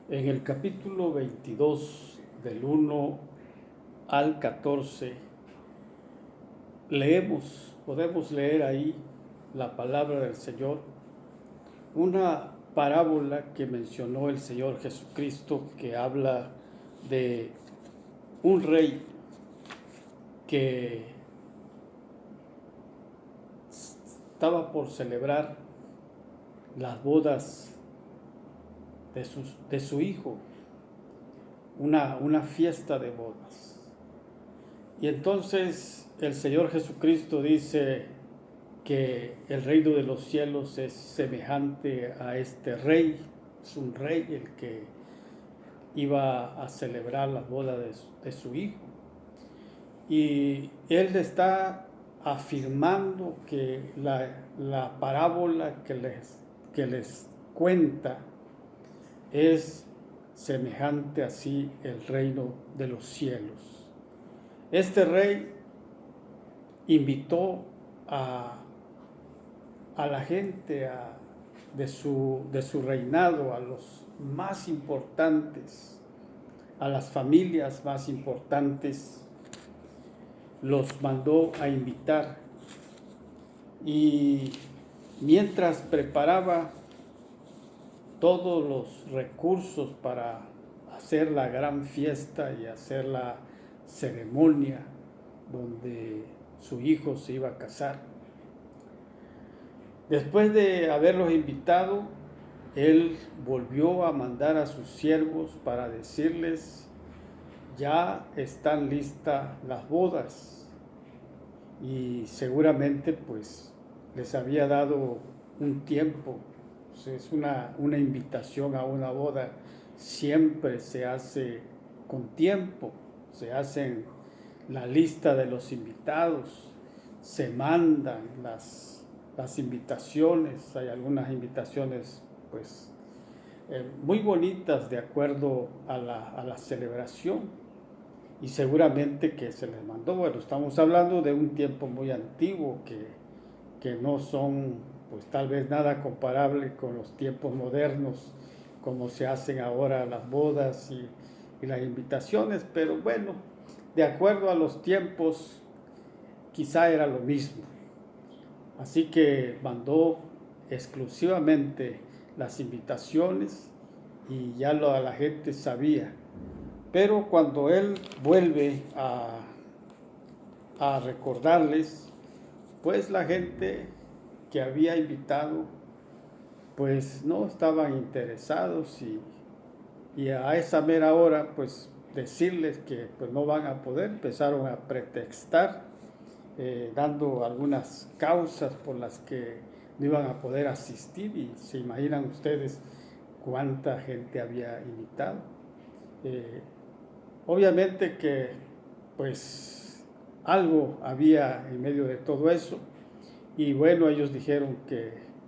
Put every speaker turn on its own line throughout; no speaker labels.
En el capítulo 22, del 1 al 14, podemos leer ahí la palabra del Señor, una parábola que mencionó el Señor Jesucristo que habla de un rey que estaba por celebrar las bodas de su hijo, una fiesta de bodas. Y entonces el Señor Jesucristo dice que el reino de los cielos es semejante a este rey. Es un rey el que iba a celebrar la boda de su hijo. Y él está afirmando que la parábola que les cuenta es semejante así el reino de los cielos. Este rey invitó a la gente de su reinado, a los más importantes, a las familias más importantes, los mandó a invitar. Y mientras preparaba todos los recursos para hacer la gran fiesta y hacer la ceremonia donde su hijo se iba a casar, después de haberlos invitado, él volvió a mandar a sus siervos para decirles: ya están listas las bodas. Y seguramente pues les había dado un tiempo. Es una invitación a una boda, siempre se hace con tiempo, se hacen la lista de los invitados, se mandan las invitaciones. Hay algunas invitaciones pues muy bonitas de acuerdo a la celebración, y seguramente que se les mandó. Bueno, estamos hablando de un tiempo muy antiguo que no son pues tal vez nada comparable con los tiempos modernos, como se hacen ahora las bodas y las invitaciones, pero bueno, de acuerdo a los tiempos quizá era lo mismo. Así que mandó exclusivamente las invitaciones y ya la gente sabía. Pero cuando él vuelve a recordarles, pues la gente que había invitado pues no estaban interesados, y a esa mera hora pues decirles que pues no van a poder, empezaron a pretextar, dando algunas causas por las que no iban a poder asistir, y se imaginan ustedes cuánta gente había invitado. Obviamente que pues algo había en medio de todo eso, y bueno, ellos dijeron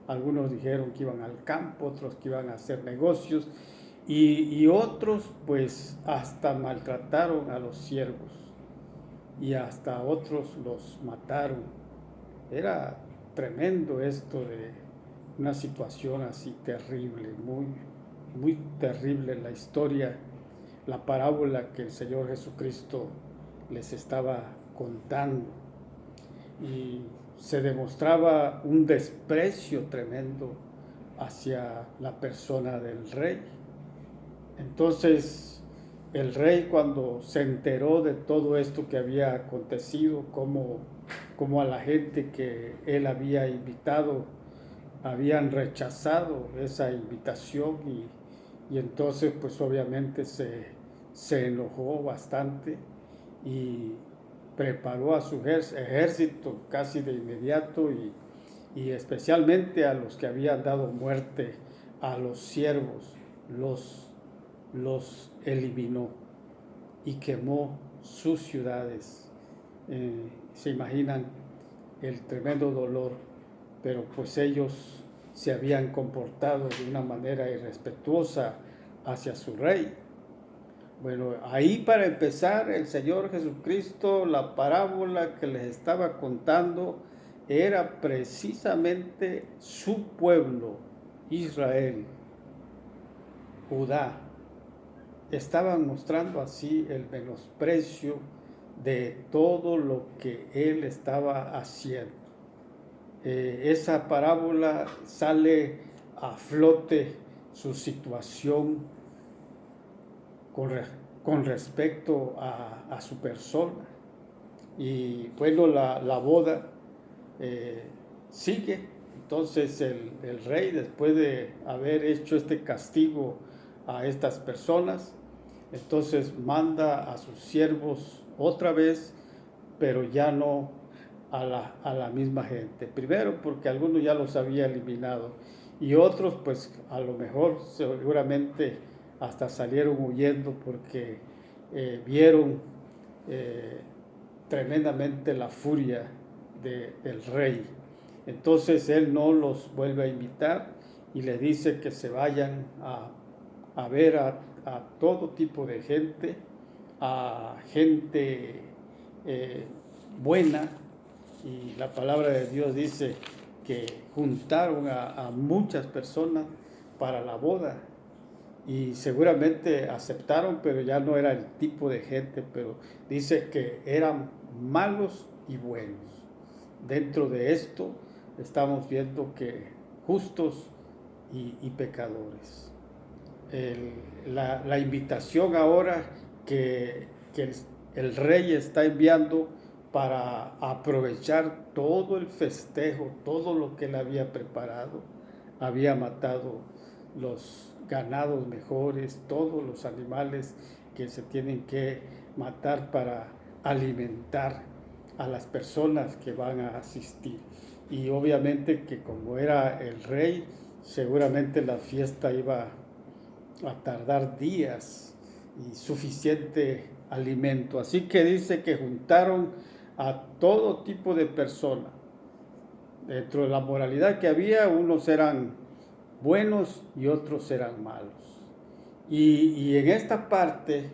algunos dijeron que iban al campo, otros que iban a hacer negocios, y otros pues hasta maltrataron a los siervos, y hasta otros los mataron. Era tremendo esto, de una situación así terrible, muy, muy terrible la historia, la parábola que el Señor Jesucristo les estaba contando. Y se demostraba un desprecio tremendo hacia la persona del rey. Entonces el rey, cuando se enteró de todo esto que había acontecido, como a la gente que él había invitado habían rechazado esa invitación, y entonces pues obviamente se enojó bastante y preparó a su ejército casi de inmediato, y especialmente a los que habían dado muerte a los siervos, los eliminó y quemó sus ciudades. Se imaginan el tremendo dolor, pero pues ellos se habían comportado de una manera irrespetuosa hacia su rey. Bueno, ahí para empezar, el Señor Jesucristo, la parábola que les estaba contando era precisamente su pueblo, Israel, Judá. estaban mostrando así el menosprecio de todo lo que él estaba haciendo. Esa parábola sale a flote su situación con respecto a su persona. Y bueno, la boda sigue. Entonces el rey, después de haber hecho este castigo a estas personas, entonces manda a sus siervos otra vez, pero ya no a la misma gente. Primero porque algunos ya los había eliminado y otros pues a lo mejor seguramente hasta salieron huyendo porque vieron tremendamente la furia del rey. Entonces él no los vuelve a invitar y le dice que se vayan a ver a todo tipo de gente, a gente buena, y la palabra de Dios dice que juntaron a muchas personas para la boda y seguramente aceptaron, pero ya no era el tipo de gente, pero dice que eran malos y buenos. Dentro de esto estamos viendo que justos y pecadores. La invitación ahora que el rey está enviando para aprovechar todo el festejo, todo lo que él había preparado, había matado los ganados mejores, todos los animales que se tienen que matar para alimentar a las personas que van a asistir. Y obviamente que como era el rey, seguramente la fiesta iba a tardar días y suficiente alimento. Así que dice que juntaron a todo tipo de personas. Dentro de la moralidad que había, unos eran buenos y otros eran malos. Y en esta parte,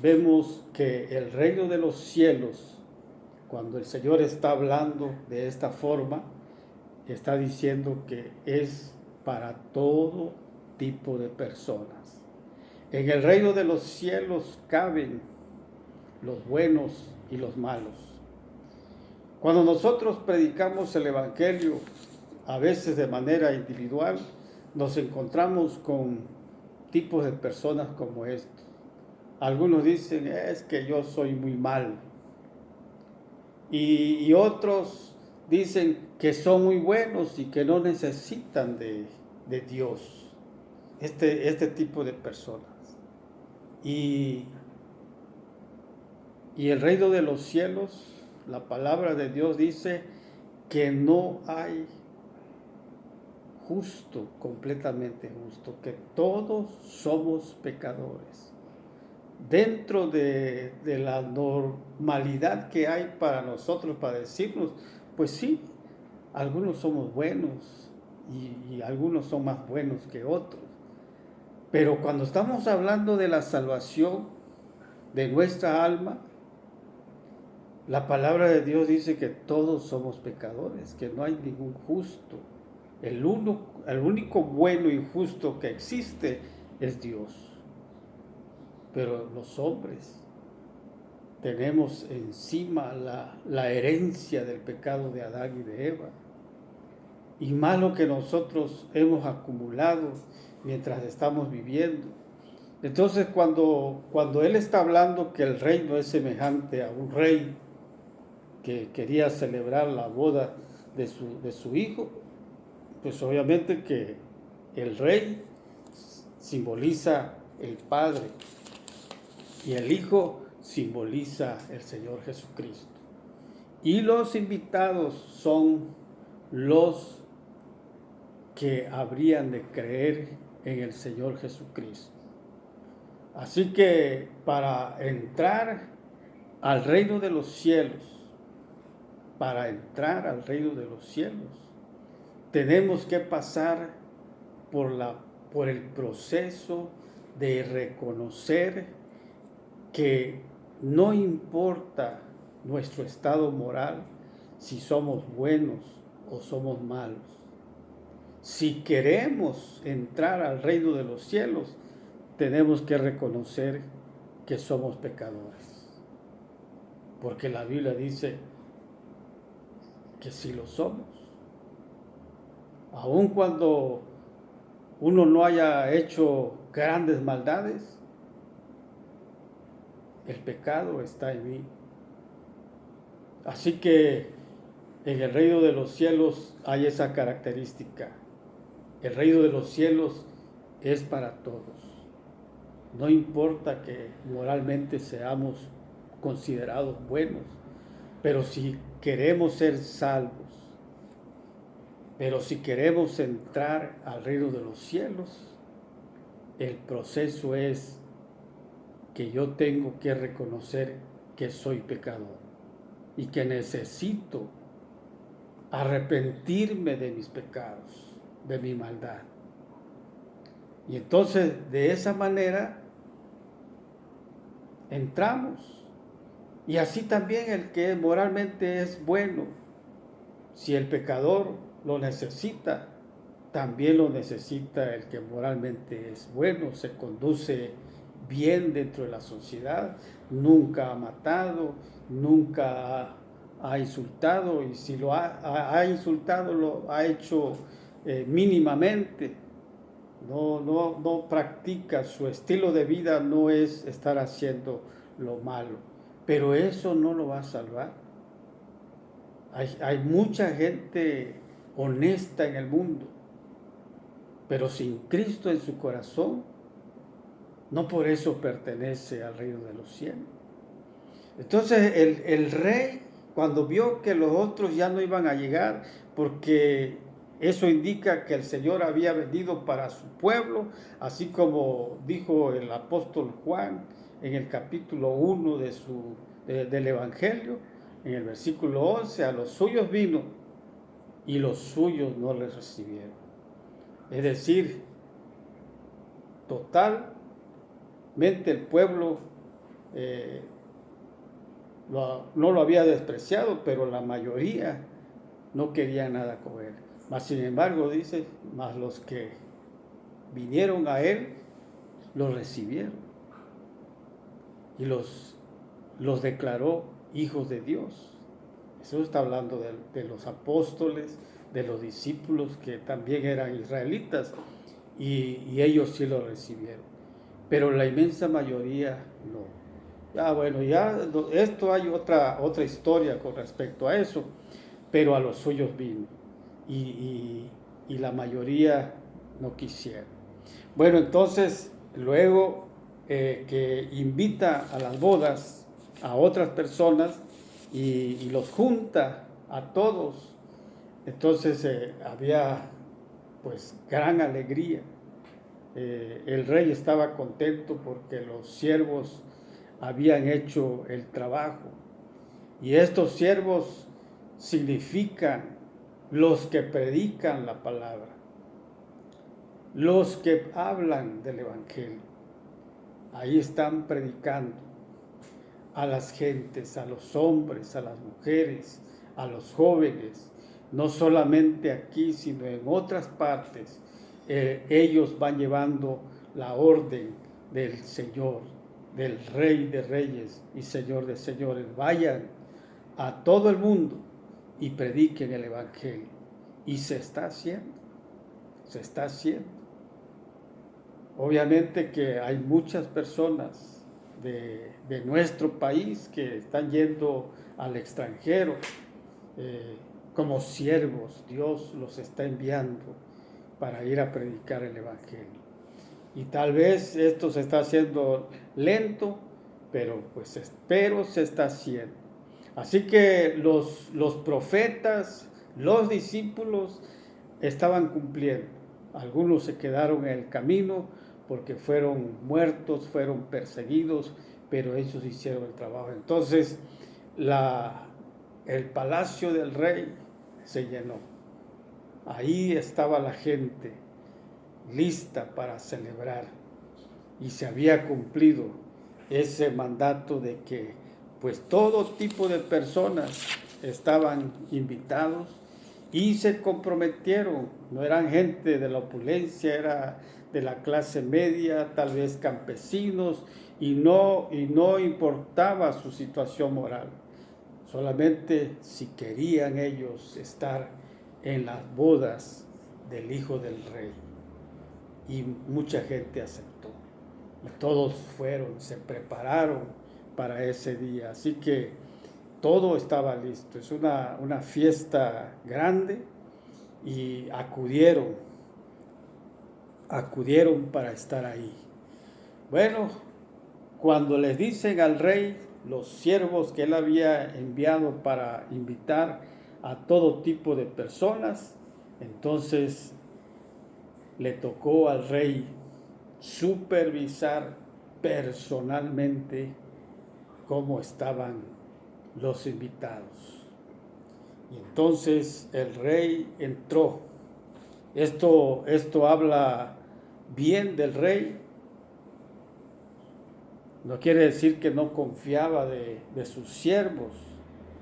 vemos que el reino de los cielos, cuando el Señor está hablando de esta forma, está diciendo que es para todo tipo de personas. En el reino de los cielos caben los buenos y los malos. Cuando nosotros predicamos el Evangelio, a veces de manera individual, nos encontramos con tipos de personas como estos. Algunos dicen, es que yo soy muy mal. Y otros dicen que son muy buenos y que no necesitan de Dios. Este tipo de personas. Y el reino de los cielos, la palabra de Dios dice que no hay justo, completamente justo, que todos somos pecadores. Dentro de la normalidad que hay para nosotros, para decirnos, pues sí, algunos somos buenos y algunos son más buenos que otros. Pero cuando estamos hablando de la salvación de nuestra alma, la palabra de Dios dice que todos somos pecadores, que no hay ningún justo. El único bueno y justo que existe es Dios. Pero los hombres tenemos encima la herencia del pecado de Adán y de Eva. Y más lo que nosotros hemos acumulado mientras estamos viviendo. Entonces cuando Él está hablando que el reino es semejante a un rey que quería celebrar la boda de su hijo, pues obviamente que el rey simboliza el Padre y el Hijo simboliza el Señor Jesucristo. Y los invitados son los que habrían de creer en el Señor Jesucristo. Así que para entrar al reino de los cielos, tenemos que pasar por el proceso de reconocer que no importa nuestro estado moral, si somos buenos o somos malos. Si queremos entrar al reino de los cielos, tenemos que reconocer que somos pecadores. Porque la Biblia dice que sí lo somos. Aun cuando uno no haya hecho grandes maldades, el pecado está en mí. Así que en el reino de los cielos hay esa característica. El reino de los cielos es para todos. No importa que moralmente seamos considerados buenos, pero si queremos ser salvos, pero si queremos entrar al reino de los cielos, el proceso es que yo tengo que reconocer que soy pecador y que necesito arrepentirme de mis pecados, de mi maldad. Y entonces de esa manera entramos. Y así también el que moralmente es bueno, si el pecador lo necesita, también lo necesita el que moralmente es bueno, se conduce bien dentro de la sociedad, nunca ha matado, nunca ha insultado, y si lo ha insultado, lo ha hecho mínimamente. No practica, su estilo de vida no es estar haciendo lo malo, pero eso no lo va a salvar. Hay mucha gente honesta en el mundo, pero sin Cristo en su corazón, no por eso pertenece al reino de los cielos. Entonces el rey, cuando vio que los otros ya no iban a llegar, porque eso indica que el Señor había venido para su pueblo, así como dijo el apóstol Juan en el capítulo 1 del Evangelio, en el versículo 11, a los suyos vino y los suyos no les recibieron. Es decir, totalmente el pueblo no lo había despreciado, pero la mayoría no quería nada con él. Mas sin embargo, dice, mas los que vinieron a él, los recibieron y los declaró hijos de Dios. Eso está hablando de los apóstoles, de los discípulos que también eran israelitas, y ellos sí lo recibieron. Pero la inmensa mayoría no. Esto hay otra historia con respecto a eso, pero a los suyos vino y la mayoría no quisieron. Bueno, entonces luego que invita a las bodas a otras personas y los junta a todos, entonces había pues gran alegría. El rey estaba contento porque los siervos habían hecho el trabajo, y estos siervos significan los que predican la palabra, los que hablan del evangelio. Ahí están predicando a las gentes, a los hombres, a las mujeres, a los jóvenes, no solamente aquí, sino en otras partes. Ellos van llevando la orden del Señor, del Rey de Reyes y Señor de Señores. Vayan a todo el mundo y prediquen el evangelio. Y se está haciendo. Obviamente que hay muchas personas de nuestro país que están yendo al extranjero como siervos. Dios los está enviando para ir a predicar el evangelio. Y tal vez esto se está haciendo lento, pero se está haciendo. Así que los profetas, los discípulos estaban cumpliendo. Algunos se quedaron en el camino porque fueron muertos, fueron perseguidos, pero ellos hicieron el trabajo. Entonces el palacio del rey se llenó. Ahí estaba la gente lista para celebrar, y se había cumplido ese mandato de que pues todo tipo de personas estaban invitados y se comprometieron. No eran gente de la opulencia, era de la clase media, tal vez campesinos, y no importaba su situación moral, solamente si querían ellos estar en las bodas del hijo del rey. Y mucha gente aceptó, y todos fueron, se prepararon para ese día, así que todo estaba listo. Es una fiesta grande y acudieron para estar ahí. Bueno, cuando les dicen al rey los siervos que él había enviado para invitar a todo tipo de personas, entonces le tocó al rey supervisar personalmente cómo estaban los invitados. Y entonces el rey entró. Esto habla bien del rey. No quiere decir que no confiaba de sus siervos,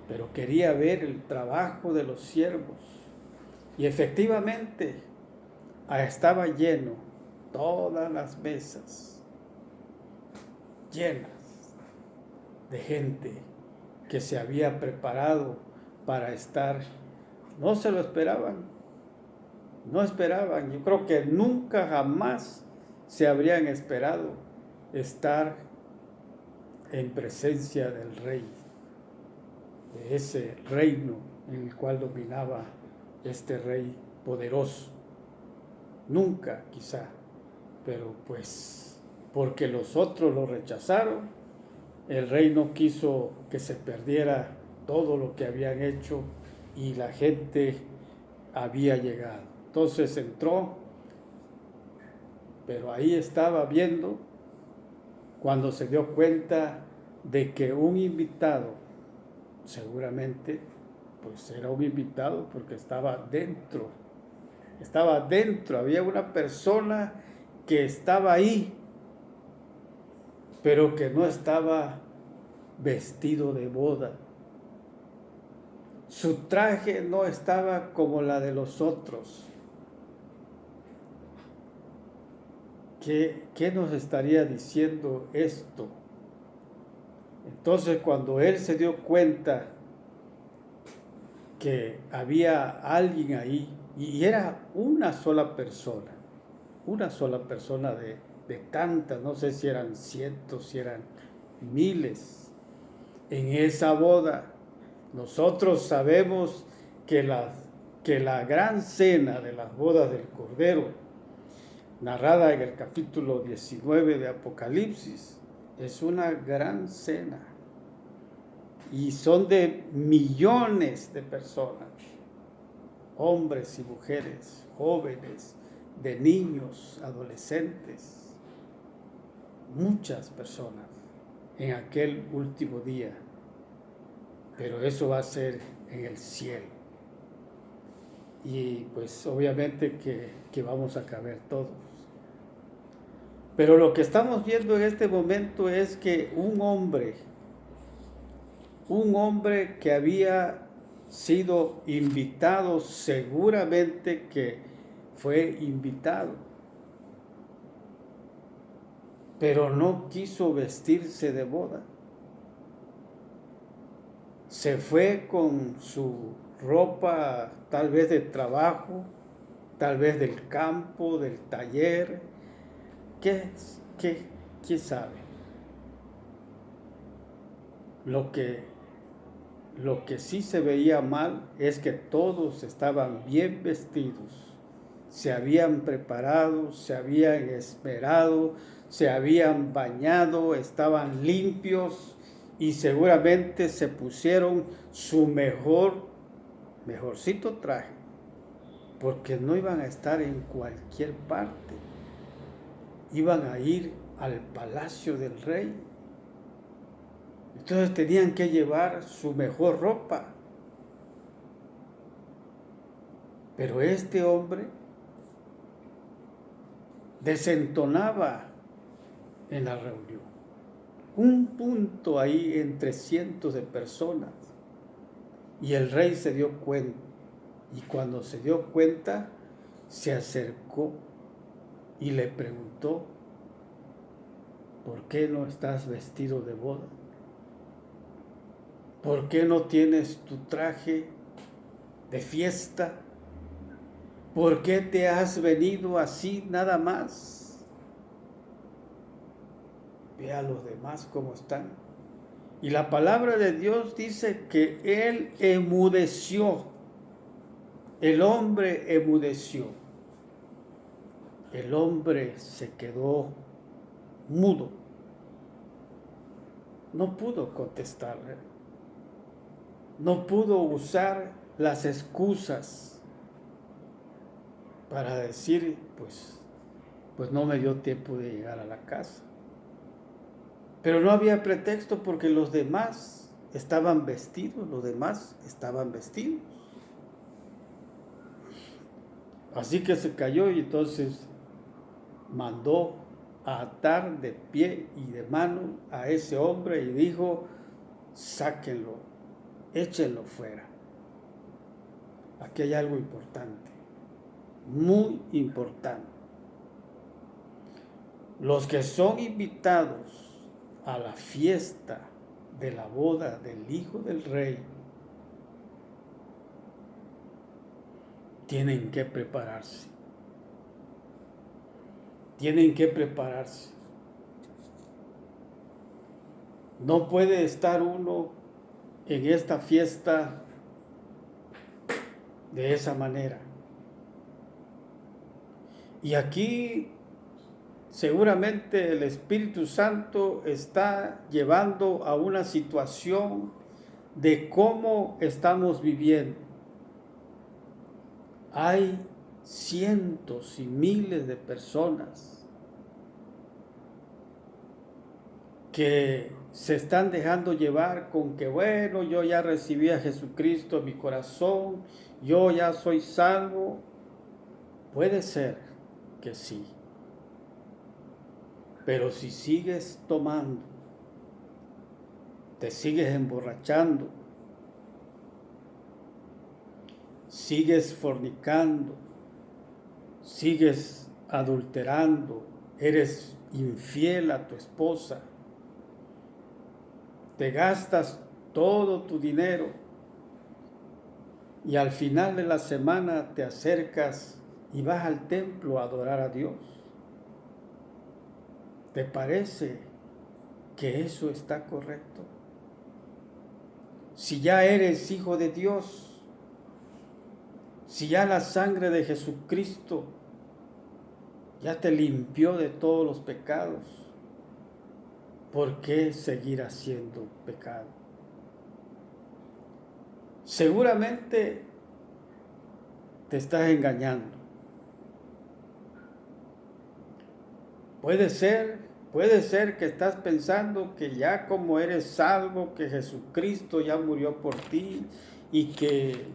pero quería ver el trabajo de los siervos. Y efectivamente estaba lleno, todas las mesas llenas de gente que se había preparado para estar. No se lo esperaban, no esperaban. Yo creo que nunca jamás se habrían esperado estar en presencia del rey, de ese reino en el cual dominaba este rey poderoso. Nunca, quizá, pero pues porque los otros lo rechazaron, el rey no quiso que se perdiera todo lo que habían hecho y la gente había llegado. Entonces entró, pero ahí estaba viendo cuando se dio cuenta de que un invitado, seguramente, pues era un invitado porque estaba dentro, había una persona que estaba ahí, pero que no estaba vestido de boda. Su traje no estaba como la de los otros. ¿Qué nos estaría diciendo esto? Entonces, cuando él se dio cuenta que había alguien ahí, y era una sola persona de tantas, no sé si eran cientos, si eran miles, en esa boda. Nosotros sabemos que la gran cena de las bodas del Cordero, narrada en el capítulo 19 de Apocalipsis, es una gran cena. Y son de millones de personas, hombres y mujeres, jóvenes, de niños, adolescentes, muchas personas en aquel último día. Pero eso va a ser en el cielo. Y pues obviamente que vamos a caber todos. Pero lo que estamos viendo en este momento es que un hombre que había sido invitado, seguramente que fue invitado, pero no quiso vestirse de boda. Se fue con su ropa tal vez de trabajo, tal vez del campo, del taller. ¿Quién sabe? Lo que sí se veía mal es que todos estaban bien vestidos, se habían preparado, se habían esmerado, se habían bañado, estaban limpios y seguramente se pusieron su mejorcito traje, porque no iban a estar en cualquier parte, iban a ir al palacio del rey. Entonces tenían que llevar su mejor ropa. Pero este hombre desentonaba en la reunión. Un punto ahí entre cientos de personas. Y el rey se dio cuenta. Y cuando se dio cuenta, se acercó y le preguntó, ¿por qué no estás vestido de boda? ¿Por qué no tienes tu traje de fiesta? ¿Por qué te has venido así nada más? Ve a los demás cómo están. Y la palabra de Dios dice que él enmudeció. El hombre enmudeció. El hombre se quedó mudo. No pudo contestarle. No pudo usar las excusas para decir, pues no me dio tiempo de llegar a la casa. Pero no había pretexto porque los demás estaban vestidos, Así que se cayó y entonces mandó a atar de pie y de mano a ese hombre y dijo, sáquenlo, échenlo fuera. Aquí hay algo importante, muy importante. Los que son invitados a la fiesta de la boda del Hijo del Rey tienen que prepararse. Tienen que prepararse. No puede estar uno en esta fiesta de esa manera. Y aquí seguramente el Espíritu Santo está llevando a una situación de cómo estamos viviendo. Hay cientos y miles de personas que se están dejando llevar con que, bueno, yo ya recibí a Jesucristo en mi corazón, yo ya soy salvo. Puede ser que sí, pero si sigues tomando, te sigues emborrachando, sigues fornicando, sigues adulterando, eres infiel a tu esposa, te gastas todo tu dinero y al final de la semana te acercas y vas al templo a adorar a Dios. ¿Te parece que eso está correcto? Si ya eres hijo de Dios, si ya la sangre de Jesucristo ya te limpió de todos los pecados, ¿por qué seguir haciendo pecado? Seguramente te estás engañando. Puede ser que estás pensando que ya como eres salvo, que Jesucristo ya murió por ti y que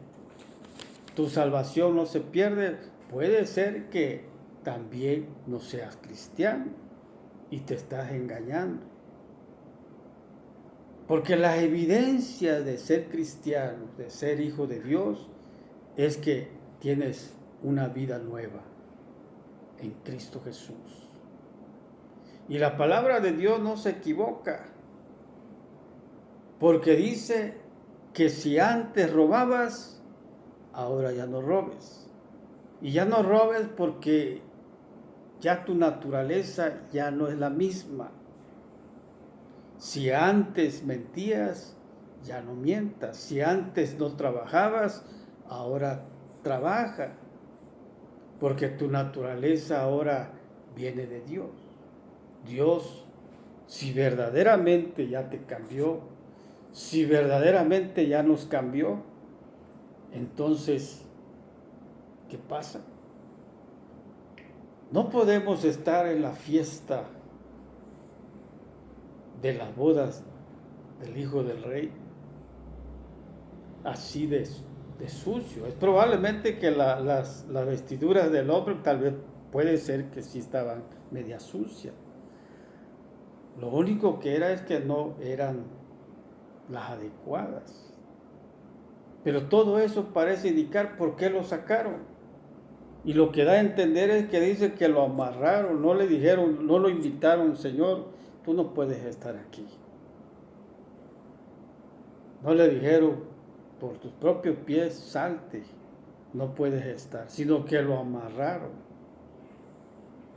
tu salvación no se pierde. Puede ser que también no seas cristiano y te estás engañando. Porque la evidencia de ser cristiano, de ser hijo de Dios, es que tienes una vida nueva en Cristo Jesús. Y la palabra de Dios no se equivoca, porque dice que si antes robabas, ahora ya no robes. Y ya no robes porque ya tu naturaleza ya no es la misma. Si antes mentías, ya no mientas. Si antes no trabajabas, ahora trabaja. Porque tu naturaleza ahora viene de Dios. Dios, si verdaderamente ya te cambió, si verdaderamente ya nos cambió, entonces, ¿qué pasa? No podemos estar en la fiesta de las bodas del Hijo del Rey así de sucio. Es probablemente que las vestiduras del hombre tal vez puede ser que sí estaban media sucias. Lo único que era es que no eran las adecuadas. Pero todo eso parece indicar por qué lo sacaron. Y lo que da a entender es que dice que lo amarraron, no le dijeron, no lo invitaron, Señor, tú no puedes estar aquí. No le dijeron, por tus propios pies salte, no puedes estar, sino que lo amarraron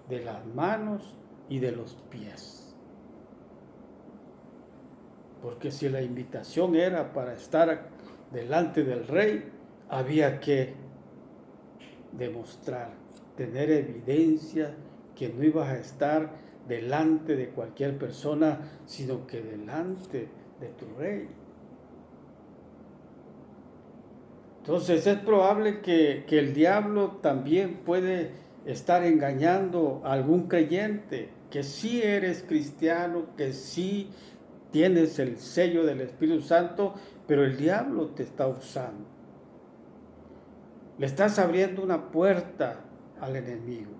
de las manos y de los pies. Porque si la invitación era para estar delante del rey, había que demostrar, tener evidencia que no ibas a estar delante de cualquier persona, sino que delante de tu rey. Entonces es probable que el diablo también puede estar engañando a algún creyente, que sí eres cristiano, que sí tienes el sello del Espíritu Santo, pero el diablo te está usando. Le estás abriendo una puerta al enemigo.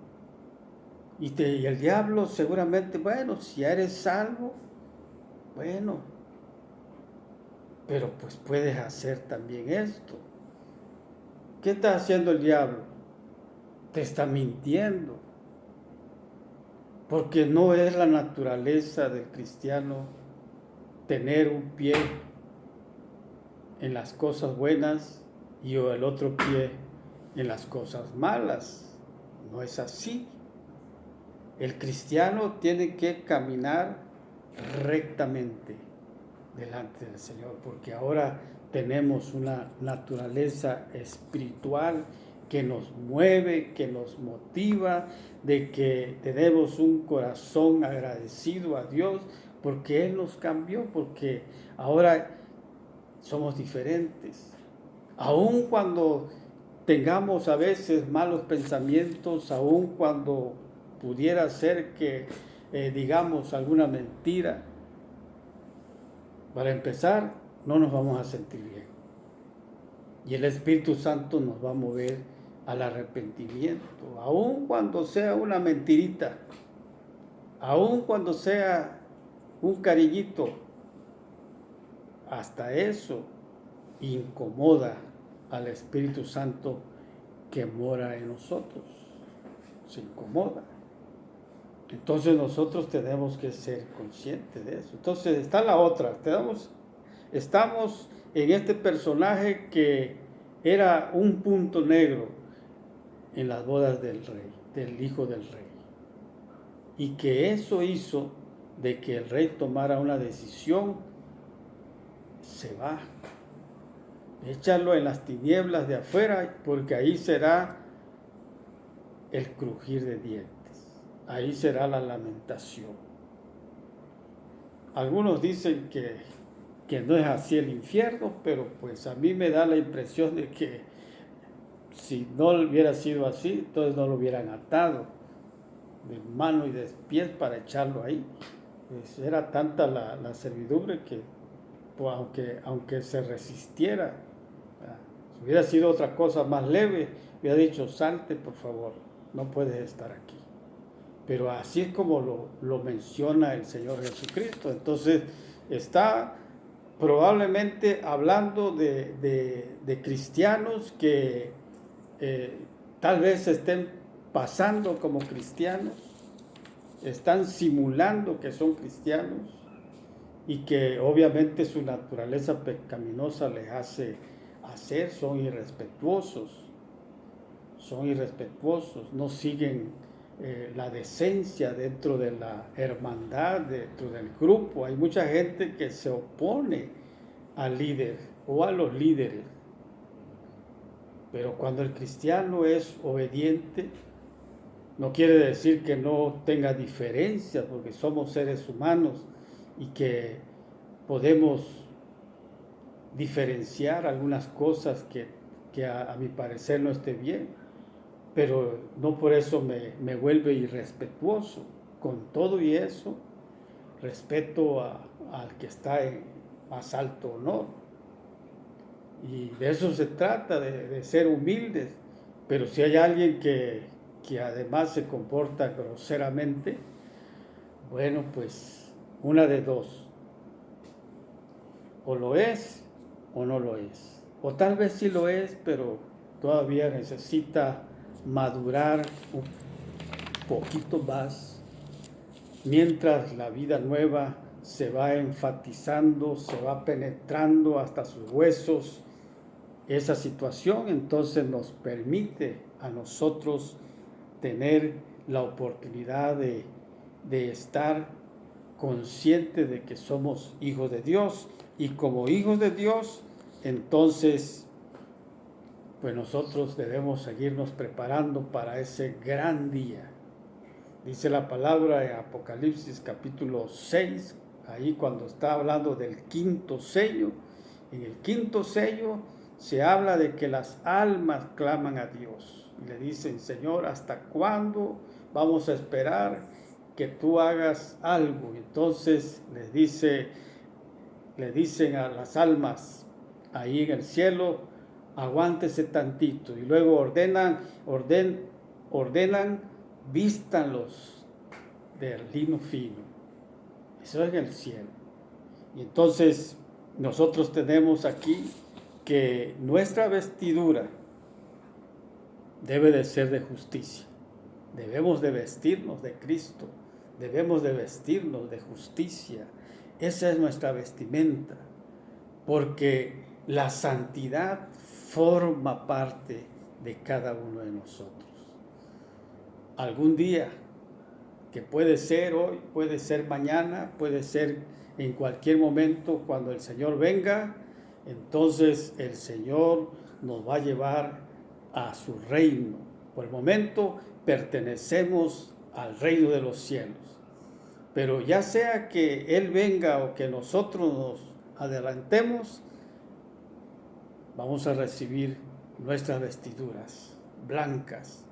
Y el diablo seguramente, bueno, si eres salvo, bueno, pero pues puedes hacer también esto. ¿Qué está haciendo el diablo? Te está mintiendo. Porque no es la naturaleza del cristiano tener un pie en las cosas buenas y el otro pie en las cosas malas. No es así. El cristiano tiene que caminar rectamente delante del Señor, porque ahora tenemos una naturaleza espiritual que nos mueve, que nos motiva, de que tenemos un corazón agradecido a Dios, porque Él nos cambió, porque ahora somos diferentes. Aun cuando tengamos a veces malos pensamientos, aun cuando pudiera ser que digamos alguna mentira, para empezar, no nos vamos a sentir bien. Y el Espíritu Santo nos va a mover al arrepentimiento, aun cuando sea una mentirita, aun cuando sea un cariñito, hasta eso incomoda al Espíritu Santo que mora en nosotros, se incomoda. Entonces nosotros tenemos que ser conscientes de eso. Entonces está la otra, estamos en este personaje que era un punto negro en las bodas del rey, del hijo del rey. Y que eso hizo de que el rey tomara una decisión, se va. Échalo en las tinieblas de afuera, porque ahí será el crujir de dientes, ahí será la lamentación. Algunos dicen que no es así el infierno, pero pues a mí me da la impresión de que si no hubiera sido así, entonces no lo hubieran atado de mano y de pies para echarlo ahí. Pues era tanta la servidumbre que pues, aunque se resistiera, si hubiera sido otra cosa más leve, hubiera dicho, salte por favor, no puedes estar aquí. Pero así es como lo menciona el Señor Jesucristo. Entonces está probablemente hablando de cristianos que tal vez estén pasando como cristianos, están simulando que son cristianos y que obviamente su naturaleza pecaminosa les hace hacer, son irrespetuosos, no siguen la decencia dentro de la hermandad, dentro del grupo. Hay mucha gente que se opone al líder o a los líderes. Pero cuando el cristiano es obediente, no quiere decir que no tenga diferencias, porque somos seres humanos y que podemos diferenciar algunas cosas que a mi parecer no esté bien, pero no por eso me vuelve irrespetuoso. Con todo y eso, respeto al que está en más alto honor. Y de eso se trata, de ser humildes. Pero si hay alguien que además se comporta groseramente, bueno, pues una de dos. O lo es o no lo es. O tal vez sí lo es, pero todavía necesita madurar un poquito más, mientras la vida nueva se va enfatizando, se va penetrando hasta sus huesos. Esa situación entonces nos permite a nosotros tener la oportunidad de estar conscientes de que somos hijos de Dios, y como hijos de Dios, entonces pues nosotros debemos seguirnos preparando para ese gran día. Dice la palabra en Apocalipsis capítulo 6, ahí cuando está hablando del quinto sello. En el quinto sello se habla de que las almas claman a Dios y le dicen: Señor, ¿hasta cuándo vamos a esperar que tú hagas algo? Entonces les dicen a las almas ahí en el cielo: aguántese tantito. Y luego ordenan, vístanlos del lino fino. Eso es en el cielo. Y entonces nosotros tenemos aquí que nuestra vestidura debe de ser de justicia. Debemos de vestirnos de Cristo. Debemos de vestirnos de justicia. Esa es nuestra vestimenta. Porque la santidad forma parte de cada uno de nosotros. Algún día, que puede ser hoy, puede ser mañana, puede ser en cualquier momento, cuando el Señor venga, entonces el Señor nos va a llevar a su reino. Por el momento pertenecemos al reino de los cielos. Pero ya sea que Él venga o que nosotros nos adelantemos, vamos a recibir nuestras vestiduras blancas.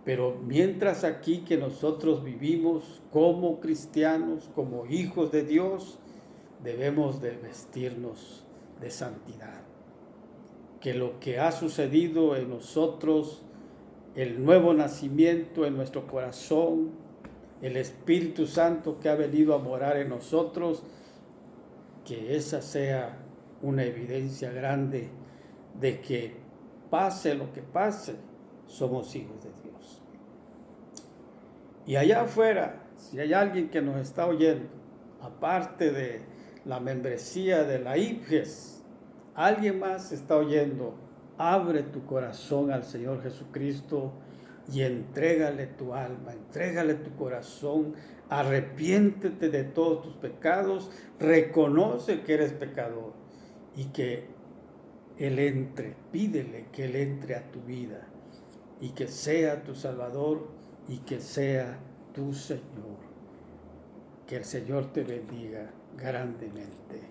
Pero mientras aquí que nosotros vivimos como cristianos, como hijos de Dios, debemos de vestirnos de santidad. Que lo que ha sucedido en nosotros, el nuevo nacimiento en nuestro corazón, el Espíritu Santo que ha venido a morar en nosotros, que esa sea una evidencia grande de que pase lo que pase, somos hijos de Dios. Y allá afuera, si hay alguien que nos está oyendo, aparte de la membresía de la IPGES, alguien más está oyendo, abre tu corazón al Señor Jesucristo y entrégale tu alma, entrégale tu corazón, arrepiéntete de todos tus pecados, reconoce que eres pecador y que Él entre, pídele que Él entre a tu vida y que sea tu Salvador y que sea tu Señor. Que el Señor te bendiga grandemente.